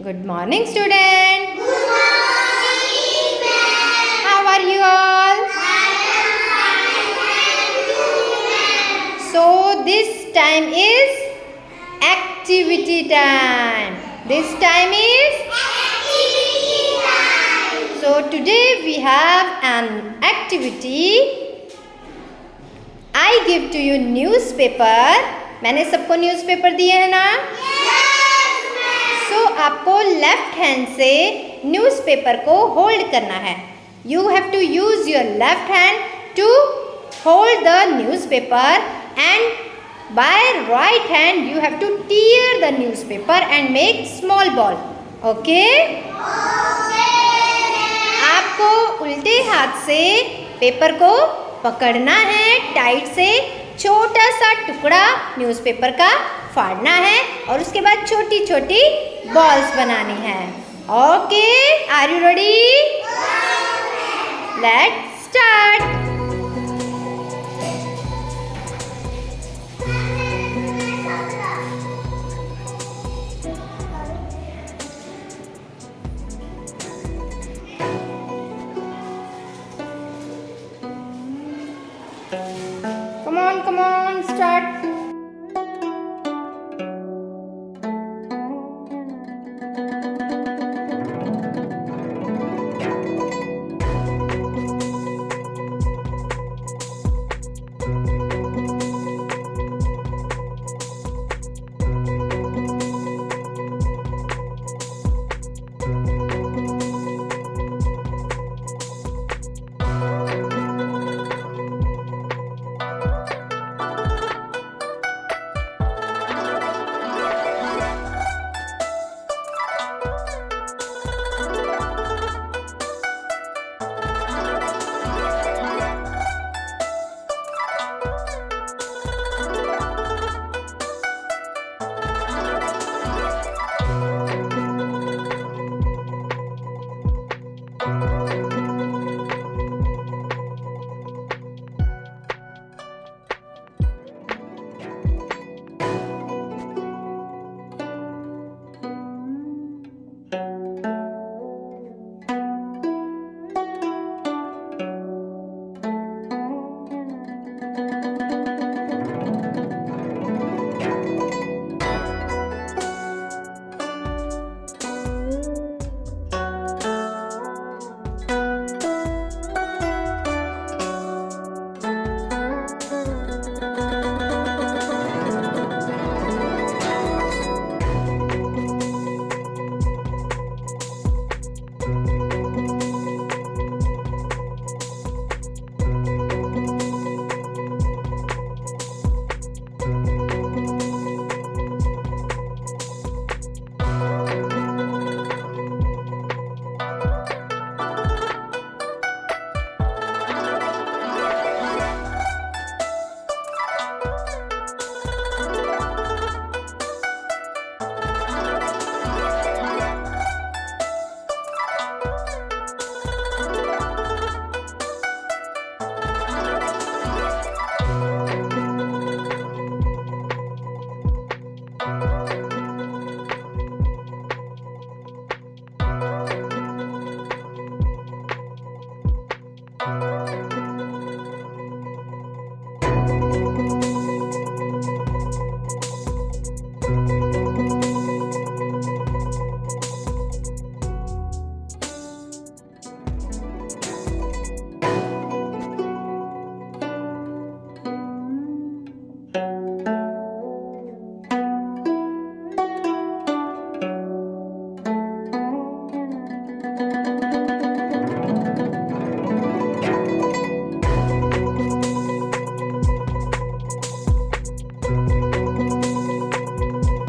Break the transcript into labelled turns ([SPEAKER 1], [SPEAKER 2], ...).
[SPEAKER 1] Good morning, student.
[SPEAKER 2] Good morning, ma'am.
[SPEAKER 1] How are you all?
[SPEAKER 2] I am fine, thank you, ma'am.
[SPEAKER 1] So this time is activity time. This time is
[SPEAKER 2] Activity time.
[SPEAKER 1] so today we have an activity. I give to you newspaper. मैंने सबको newspaper दिए हैं ना?
[SPEAKER 2] Yes, ma'am.
[SPEAKER 1] So आपको left hand से newspaper को hold करना है. You have to use your left hand to hold the newspaper and by right hand you have to tear the newspaper and make small ball. Okay? आपको उल्टे हाथ से paper को पकड़ना है, टाइट से छोटा सा टुकड़ा न्यूज़पेपर का फाड़ना है और उसके बाद छोटी छोटी बॉल्स बनानी है. Okay, are you ready? Let's start.